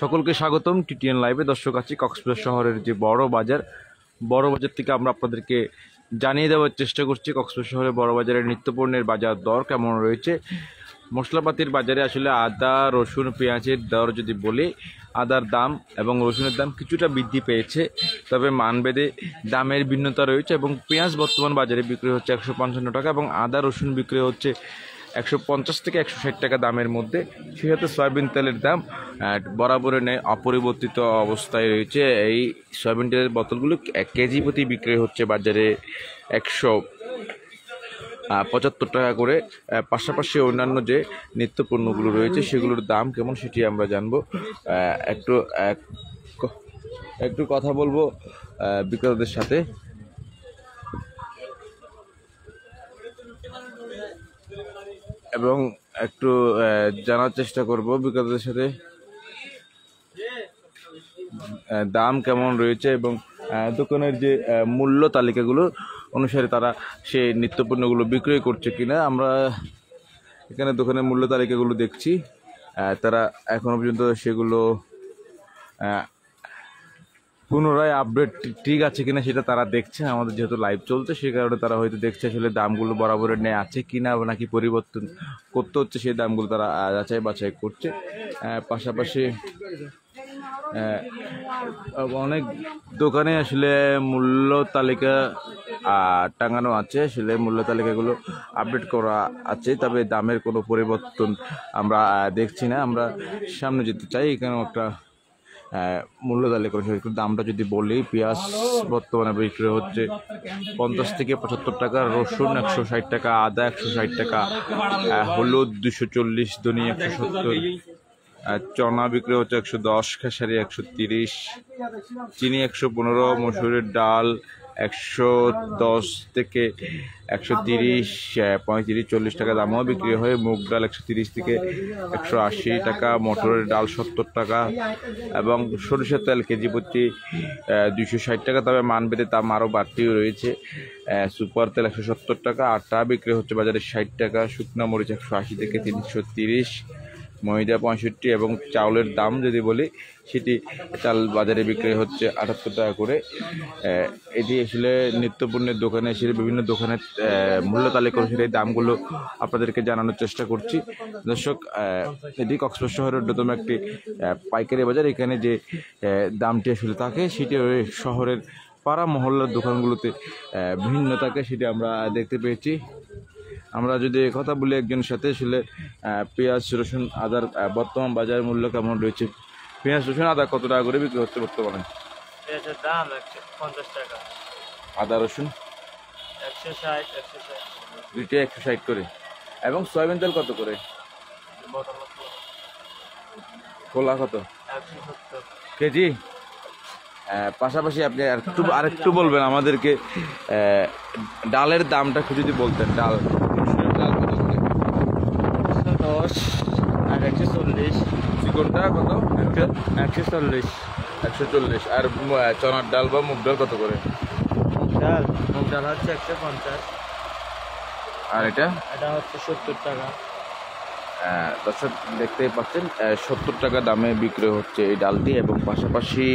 সকলকে স্বাগতম টিটিএন লাইভে। দর্শক আছি কক্সবাজার শহরের যে বড় বাজার থেকে আমরা আপনাদেরকে জানিয়ে দেওয়ার চেষ্টা করছি কক্সবাজার শহরের বড় বাজারের নিত্যপণ্যের বাজার দর কেমন রয়েছে। মশলাপাতির বাজারে আসলে আদা, রসুন, পেঁয়াজের দর যদি বলি, আদার দাম এবং রসুনের দাম কিছুটা বৃদ্ধি পেয়েছে, তবে মানভেদে দামের ভিন্নতা রয়েছে। এবং পেঁয়াজ বর্তমান বাজারে বিক্রি হচ্ছে 155 টাকা এবং আদা রসুন বিক্রি হচ্ছে 150 থেকে 160 টাকা দামের মধ্যে। সেক্ষেত্রে সয়াবিন তেলের দাম বরাবরের ন্যায় অপরিবর্তিত অবস্থায় রয়েছে। এই সয়াবিন তেলের বোতলগুলো 1 কেজি প্রতি বিক্রি হচ্ছে বাজারে 175 টাকা করে। পাশাপাশি অন্যান্য যে নিত্য পণ্যগুলো রয়েছে সেগুলোর দাম কেমন সেটি আমরা জানবো। একটু কথা বলবো বিক্রেতাদের সাথে। এবং একটু জানার চেষ্টা করব বিক্রেতাদের সাথে দাম কেমন রয়েছে এবং দোকানের যে মূল্য তালিকাগুলো অনুসারে তারা সেই নিত্যপণ্যগুলো বিক্রয় করছে কিনা। আমরা এখানে দোকানের মূল্য তালিকাগুলো দেখছি, তারা এখনো পর্যন্ত সেগুলো পুনরায় আপডেট ঠিক আছে কিনা সেটা তারা দেখছে। আমাদের যেহেতু লাইভ চলছে সেই কারণে তারা হয়তো দেখছে আসলে দামগুলো বরাবরের ন্যায় আছে কিনা নাকি পরিবর্তন করতে হচ্ছে, সেই দামগুলো তারা যাচাই বাছাই করছে। পাশাপাশি অনেক দোকানে আসলে মূল্য তালিকা টাঙানো আছে, আসলে মূল্য তালিকাগুলো আপডেট করা আছে, তবে দামের কোনো পরিবর্তন আমরা দেখছি না। আমরা সামনে যেতে চাই, এখানেও একটা মূল্য তালিকা একটু দামটা যদি বলি, পেঁয়াজ বর্তমানে বিক্রি হচ্ছে 50 থেকে 75 টাকা, রসুন 160 টাকা, আদা 160 টাকা, হলুদ 240, ধনিয়া 170, চনা বিক্রি হচ্ছে 110, খেসারি 130, চিনি 115, মসুরের ডাল 110 থেকে 130, 35, 40 টাকা দামও বিক্রি হয়। মুগ ডাল 130 থেকে 180 টাকা, মটরের ডাল 70 টাকা এবং সরিষার তেল কেজি প্রতি 260 টাকা, তবে মানভেদে দাম আরও বাড়তিও রয়েছে। সুপার তেল 170 টাকা, আটা বিক্রি হচ্ছে বাজারে 60 টাকা, শুকনো মরিচ 180 থেকে 330, ময়দা 65 এবং চাউলের দাম যদি বলি সেটি চাল বাজারে বিক্রি হচ্ছে 78 টাকা করে। এটি আসলে নিত্যপণ্যের দোকানে এসে বিভিন্ন দোকানের মূল্য তালিকা অনুসারে এই দামগুলো আপনাদেরকে জানানোর চেষ্টা করছি। দর্শক, এটি কক্সবাজার শহরের অন্যতম একটি পাইকারি বাজার। এখানে যে দামটি আসলে থাকে সেটি শহরের পাড়া মহল্লার দোকানগুলোতে ভিন্ন থাকে, সেটি আমরা দেখতে পেয়েছি। আমরা যদি কথা বলি একজনের সাথে, আসলে পেঁয়াজ, রসুন, আদার বর্তমান বাজার মূল্য কেমন রয়েছে। পেঁয়াজ, রসুন, আদা কত টাকা করে বিক্রি হচ্ছে বর্তমানে? পেঁয়াজের দাম 150 টাকা, আদা রসুন 160 দুইটা 160 করে। এবং সয়াবিন তেল কত করে? খোলা কত 170 কেজি? পাশাপাশি আপনি আরেকটু বলবেন আমাদেরকে ডালের দামটা একটু যদি বলতেন। ডাল, ডাল কত করে? 110 আর 140, চিকনটা কত? 140। 140। আর চনার ডাল বা মুগ ডাল কত করে? মুগ ডাল হচ্ছে 150, আর এটা এটা হচ্ছে 70 টাকা। দর্শক দেখতেই পাচ্ছেন 70 টাকা দামে বিক্রি হচ্ছে এই ডালটি। এবং পাশাপাশি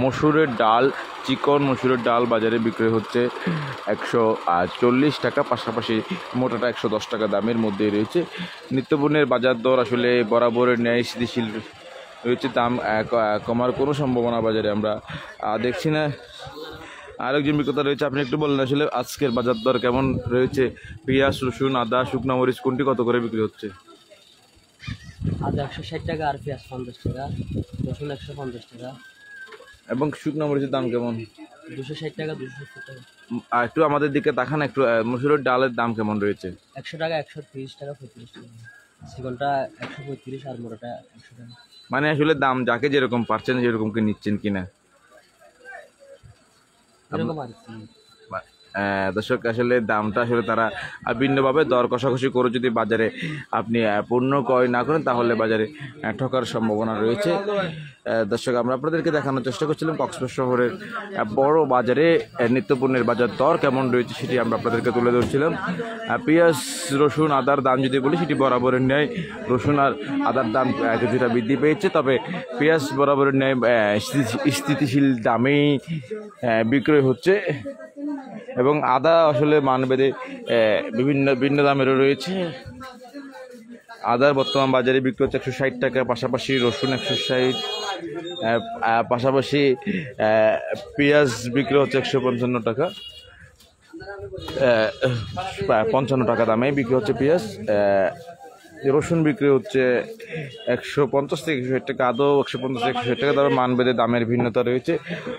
মসুরের ডাল, চিকন মসুরের ডাল বাজারে বিক্রি হচ্ছে 140 টাকা, পাশাপাশি মোটাটা 110 টাকা দামের মধ্যেই রয়েছে। নিত্যপণ্যের বাজার দর আসলে বরাবরের ন্যায় স্থিতিশীল রয়েছে, দাম কমার কোনো সম্ভাবনা বাজারে আমরা দেখছি না। আরেকজন বিক্রেতা রয়েছে, আপনি একটু বললেন আসলে আজকের বাজার দর কেমন রয়েছে। পেঁয়াজ, রসুন, আদা, শুকনো মরিচ কোনটি কত করে বিক্রি হচ্ছে? আদা 160 টাকা আর পেঁয়াজ 50 টাকা, রসুন 150 টাকা। এবং শুকনো মরিচের দাম কেমন? 260 টাকা, 270 টাকা। আর একটু আমাদের দিকে তাকান, একটু মসুরের ডালের দাম কেমন রয়েছে? 100 টাকা, 130 টাকা, 35 টাকা। চিকনটা 135 আর মোটাটা 100 টাকা। মানে আসলে দাম যাকে যেরকম পারছেন সেরকম কি নিচ্ছেন কিনা? এরকম আর কি। দর্শক আসলে দামটা আসলে তারা ভিন্নভাবে দর কষাকষি করে যদি বাজারে আপনি পণ্য ক্রয় না করেন তাহলে বাজারে ঠকার সম্ভাবনা রয়েছে। দর্শক আমরা আপনাদেরকে দেখানোর চেষ্টা করছিলাম কক্সবাজার শহরের বড় বাজারে নিত্যপণ্যের বাজার দর কেমন রয়েছে সেটি আমরা আপনাদেরকে তুলে ধরছিলাম। পেঁয়াজ, রসুন, আদার দাম যদি বলি সেটি বরাবরের ন্যায় রসুন আর আদার দাম কিছুটা বৃদ্ধি পেয়েছে, তবে পেঁয়াজ বরাবরের ন্যায় স্থিতিশীল দামেই বিক্রয় হচ্ছে এবং আদা আসলে মানভেদে ভিন্ন দামেরও রয়েছে। আদার বর্তমান বাজারে বিক্রি হচ্ছে 160 টাকা, পাশাপাশি রসুন 160, পাশাপাশি পেঁয়াজ বিক্রি হচ্ছে 155 টাকা, 55 টাকা দামে বিক্রি হচ্ছে পেঁয়াজ। রসুন বিক্রি হচ্ছে 150 থেকে 160 টাকা, আদৌ 150 থেকে 160 টাকা, তবে মানভেদে দামের ভিন্নতা রয়েছে।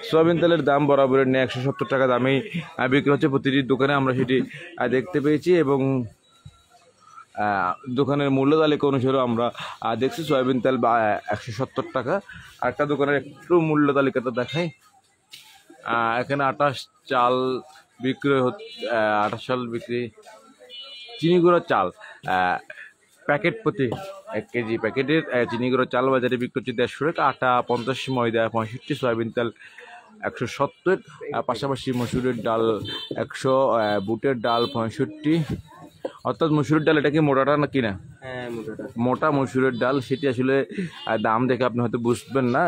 সয়াবিন তেলের দাম বরাবরের নিয়ে 170 টাকা দামেই বিক্রি হচ্ছে প্রতিটি দোকানে, আমরা সেটি দেখতে পেয়েছি এবং দোকানের মূল্য তালিকা অনুসারে আমরা দেখছি সয়াবিন তেল 170 টাকা। আরেকটা দোকানের একটু মূল্য তালিকাটা দেখাই। এখানে 28 চাল বিক্রয় হচ্ছে, 28 চাল বিক্রি, চিনি গুঁড়ো চাল প্যাকেট প্রতি 1 কেজি প্যাকেটের চিনি গুঁড়ো চাল বাজারে বিক্রি হচ্ছে 150 টাকা, আটা 50, ময়দা 65, সয়াবিন তেল 170, পাশাপাশি মসুরের ডাল 100, বুটের ডাল 65, অর্থাৎ মসুরের ডাল এটা কি মোটাটা না কিনা? হ্যাঁ, মোটা মসুরের ডাল, সেটি আসলে দাম দেখে আপনি হয়তো বুঝবেন না।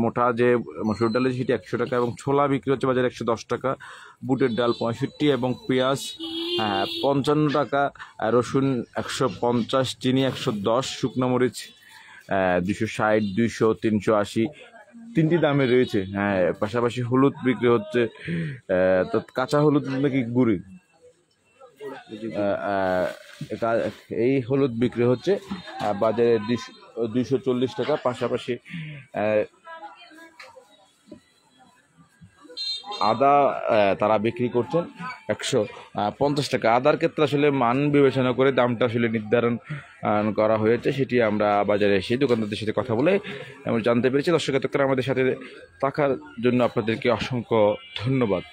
মোটা যে মসুর ডাল সেটি 100 টাকা এবং ছোলা বিক্রি হচ্ছে বাজারে 110 টাকা, বুটের ডাল 65 এবং পেঁয়াজ 55 টাকা, রসুন 150, চিনি 110, শুকনো মরিচ 260, 200, 380, তিনটি দামে রয়েছে। পাশাপাশি হলুদ বিক্রি হচ্ছে, তো কাঁচা হলুদ নাকি গুঁড়ি, এই হলুদ বিক্রি হচ্ছে বাজারে 240 টাকা, পাশাপাশি আদা তারা বিক্রি করছেন 150 টাকা। আদার ক্ষেত্রে আসলে মান বিবেচনা করে দামটা আসলে নির্ধারণ করা হয়েছে, সেটি আমরা বাজারে এসে দোকানদারদের সাথে কথা বলে আমরা জানতে পেরেছি। দর্শক এতক্ষণ আমাদের সাথে থাকার জন্য আপনাদেরকে অসংখ্য ধন্যবাদ।